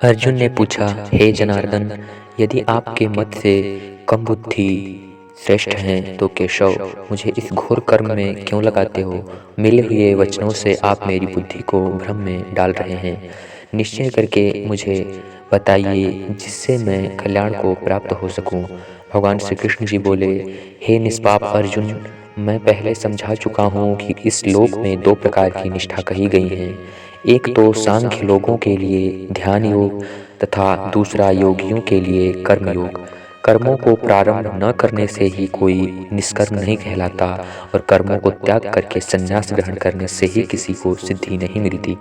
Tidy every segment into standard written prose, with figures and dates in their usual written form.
अर्जुन ने पूछा, हे जनार्दन, यदि आपके मत से कम बुद्धि श्रेष्ठ हैं तो केशव मुझे इस घोर कर्म में क्यों लगाते हो। मिले हुए वचनों से आप मेरी बुद्धि को भ्रम में डाल रहे हैं। निश्चय करके मुझे बताइए जिससे मैं कल्याण को प्राप्त हो सकूं। भगवान श्री कृष्ण जी बोले, हे निष्पाप अर्जुन, मैं पहले समझा चुका हूँ कि इस लोक में दो प्रकार की निष्ठा कही गई है। एक तो सांख्य लोगों के लिए ध्यान योग तथा दूसरा योगियों के लिए कर्म योग। कर्मों को प्रारंभ न करने से ही कोई निष्कर्म नहीं कहलाता और कर्मों को त्याग करके संन्यास ग्रहण करने से ही किसी को सिद्धि नहीं मिलती।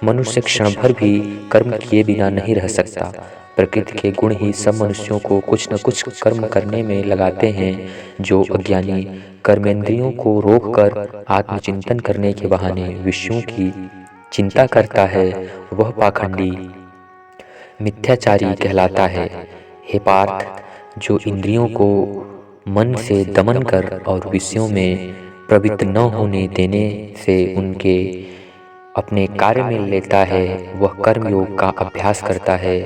मनुष्य क्षण भर भी कर्म किए बिना नहीं रह सकता। प्रकृति के गुण ही सब मनुष्यों को कुछ न कुछ कर्म करने में लगाते हैं। जो अज्ञानी कर्मेंद्रियों को रोककर आत्मचिंतन करने के बहाने विषयों की चिंता करता है, वह पाखंडी मिथ्याचारी कहलाता है। हे पार्थ, जो इंद्रियों को मन से दमन कर और विषयों में प्रवृत्त न होने देने से उनके अपने कार्य में लेता है, वह कर्म योग का अभ्यास करता है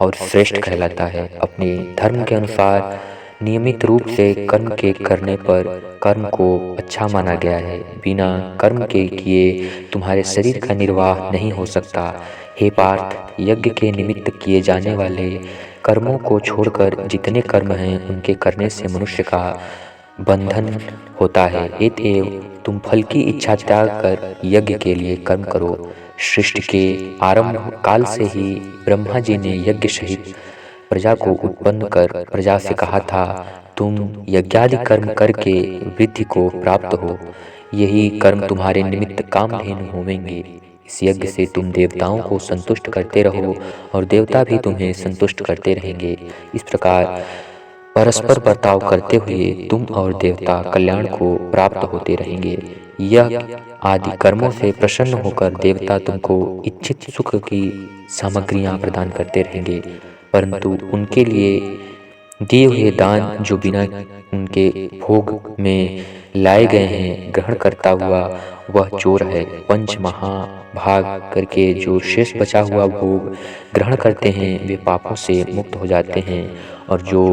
और श्रेष्ठ कहलाता है। अपने धर्म के अनुसार नियमित रूप से कर्म के करने पर कर्म को अच्छा माना गया है। बिना कर्म के किए तुम्हारे शरीर का निर्वाह नहीं हो सकता। हे पार्थ, यज्ञ के निमित्त किए जाने वाले कर्मों को छोड़कर जितने कर्म हैं उनके करने से मनुष्य का बंधन होता है। अतएव तुम फल की इच्छा त्याग कर यज्ञ के लिए कर्म करो। सृष्टि के आरंभ काल से ही ब्रह्मा जी ने यज्ञ सहित प्रजा को उत्पन्न कर प्रजा से कहा था, तुम यज्ञादि कर्म करके वृद्धि को प्राप्त हो। यही कर्म तुम्हारे निमित्त कामधेनु होवेंगे। इस यज्ञ से तुम देवताओं को संतुष्ट करते रहो और देवता भी तुम्हें संतुष्ट करते रहेंगे। इस प्रकार परस्पर बर्ताव करते हुए तुम और देवता कल्याण को प्राप्त होते रहेंगे। यह आदि कर्मों से प्रसन्न होकर देवता तुमको इच्छित सुख की सामग्रियां प्रदान करते रहेंगे, परंतु उनके लिए दिए हुए दान जो बिना उनके भोग में लाए गए हैं ग्रहण करता हुआ वह चोर है। पंच महाभाग करके जो शेष बचा हुआ भोग ग्रहण करते हैं वे पापों से मुक्त हो जाते हैं, और जो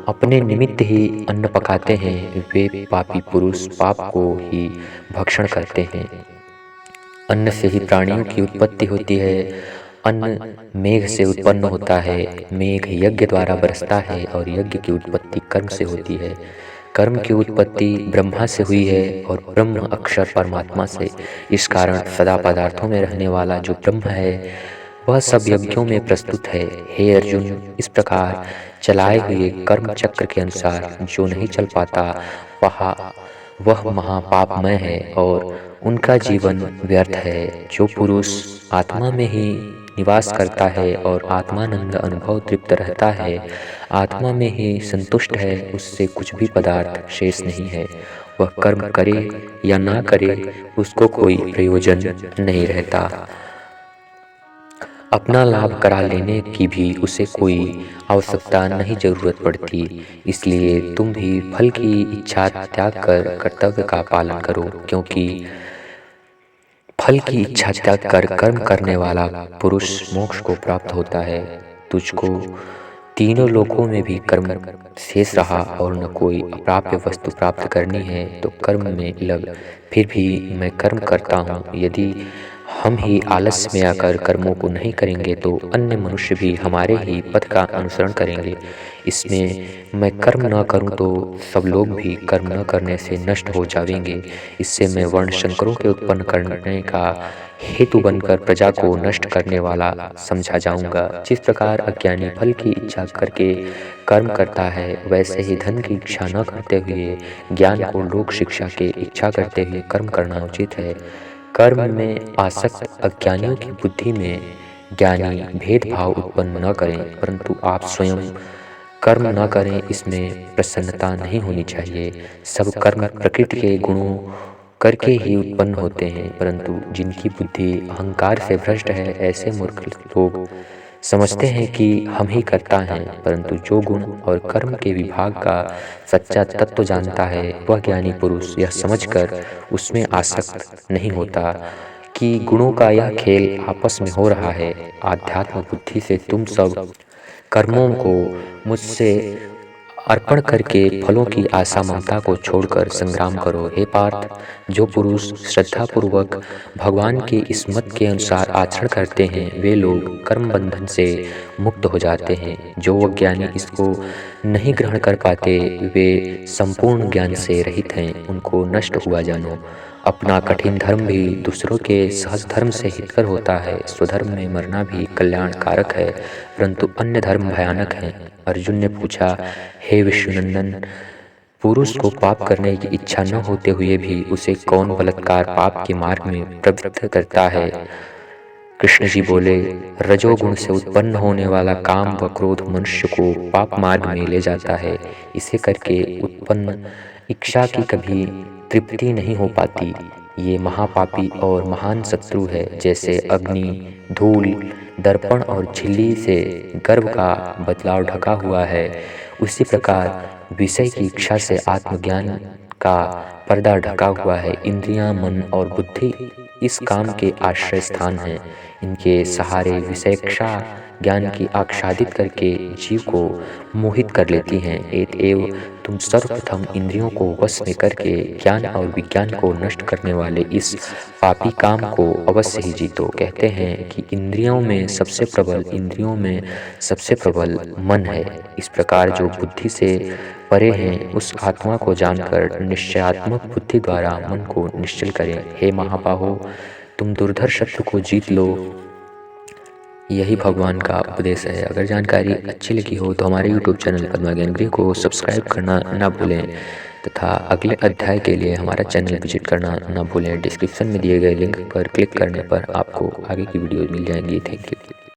अपने निमित्त ही अन्न पकाते हैं वे पापी पुरुष पाप को ही भक्षण करते हैं। अन्न से ही प्राणियों की उत्पत्ति होती है। अन्न मेघ से उत्पन्न होता है, मेघ यज्ञ द्वारा बरसता है और यज्ञ की उत्पत्ति कर्म से होती है। कर्म की उत्पत्ति ब्रह्मा से हुई है और ब्रह्म अक्षर परमात्मा से। इस कारण सदा पदार्थों में रहने वाला जो ब्रह्म है वह सब यज्ञों में प्रस्तुत है। हे अर्जुन, इस प्रकार चलाए हुए कर्म चक्र के अनुसार जो नहीं चल पाता वह महापापमय है और उनका जीवन व्यर्थ है। जो पुरुष आत्मा में ही निवास करता है और आत्मानंद अनुभव तृप्त रहता है, आत्मा में ही संतुष्ट है, उससे कुछ भी पदार्थ शेष नहीं है। वह कर्म करे या ना करे उसको कोई प्रयोजन नहीं रहता। अपना लाभ करा लेने की भी उसे कोई आवश्यकता नहीं जरूरत पड़ती। इसलिए तुम भी फल की इच्छा त्याग कर कर्तव्य का पालन करो, क्योंकि फल की इच्छा त्याग कर कर्म करने वाला पुरुष मोक्ष को प्राप्त होता है। तुझको तीनों लोकों में भी कर्म शेष रहा और न कोई अप्राप्य वस्तु प्राप्त करनी है तो कर्म में लग। फिर भी मैं कर्म करता हूँ। यदि हम ही आलस्य में आकर कर्मों को नहीं करेंगे तो अन्य मनुष्य भी हमारे ही पथ का अनुसरण करेंगे। इसमें मैं कर्म न करूं तो सब लोग भी कर्म न करने से नष्ट हो जाएंगे। इससे मैं वर्ण संकरों के उत्पन्न करने का हेतु बनकर प्रजा को नष्ट करने वाला समझा जाऊंगा। जिस प्रकार अज्ञानी फल की इच्छा करके कर्म करता है, वैसे ही धन की इच्छा न करते हुए ज्ञान को लोक शिक्षा के इच्छा करते हुए कर्म करना उचित है। कर्म में आसक्त अज्ञानियों की बुद्धि में ज्ञानी भेदभाव उत्पन्न न करें, परंतु आप स्वयं कर्म न करें इसमें प्रसन्नता नहीं होनी चाहिए। सब कर्म प्रकृति के गुणों करके ही उत्पन्न होते हैं, परंतु जिनकी बुद्धि अहंकार से भ्रष्ट है ऐसे मूर्ख लोग समझते हैं कि हम ही करता हैं, परंतु जो गुण और कर्म के विभाग का सच्चा तत्व जानता है वह ज्ञानी पुरुष यह समझकर उसमें आसक्त नहीं होता कि गुणों का यह खेल आपस में हो रहा है। आध्यात्म बुद्धि से तुम सब कर्मों को मुझसे अर्पण करके फलों की आशा ममता को छोड़कर संग्राम करो। हे पार्थ, जो पुरुष श्रद्धापूर्वक भगवान के इस मत के अनुसार आचरण करते हैं वे लोग कर्म बंधन से मुक्त हो जाते हैं। जो अज्ञानी इसको नहीं ग्रहण कर पाते वे संपूर्ण ज्ञान से रहित हैं। उनको नष्ट हुआ जानो। अपना कठिन धर्म भी दूसरों के सहज धर्म से हितकर होता है। स्वधर्म में मरना भी कल्याणकारक है, परंतु अन्य धर्म भयानक हैं। अर्जुन ने पूछा, हे विश्वनंदन, पुरुष को पाप करने की इच्छा न होते हुए भी उसे कौन बलात्कार पाप के मार्ग में प्रवृत्त करता है? कृष्ण जी बोले, रजोगुण से उत्पन्न होने वाला काम व क्रोध मनुष्य को पाप मार्ग में ले जाता है। इसे करके उत्पन्न इच्छा की कभी तृप्ति नहीं हो पाती। ये महापापी और महान शत्रु है। जैसे अग्नि, धूल, दर्पण और झिल्ली से गर्भ का बदलाव ढका हुआ है, उसी प्रकार विषय की इच्छा से आत्मज्ञान का पर्दा ढका हुआ है। इंद्रियां, मन और बुद्धि इस काम के आश्रय स्थान हैं। इनके सहारे विषयेच्छा ज्ञान की आच्छादित करके जीव को मोहित कर लेती हैं। एवं तुम सर्वप्रथम इंद्रियों को वश में करके ज्ञान और विज्ञान को नष्ट करने वाले इस पापी काम को अवश्य ही जीतो। कहते हैं कि इंद्रियों में सबसे प्रबल मन है। इस प्रकार जो बुद्धि से परे हैं उस आत्मा को जानकर निश्चयात्मक बुद्धि द्वारा मन को निश्चल करें। हे महाबाहो, तुम दुर्धर शत्रु को जीत लो। यही भगवान का उपदेश है। अगर जानकारी अच्छी लगी हो तो हमारे YouTube चैनल पद्मा ज्ञान गृह को सब्सक्राइब करना ना भूलें तथा अगले अध्याय के लिए हमारा चैनल विजिट करना ना भूलें। डिस्क्रिप्शन में दिए गए लिंक पर क्लिक करने पर आपको आगे की वीडियो मिल जाएंगी। Thank you.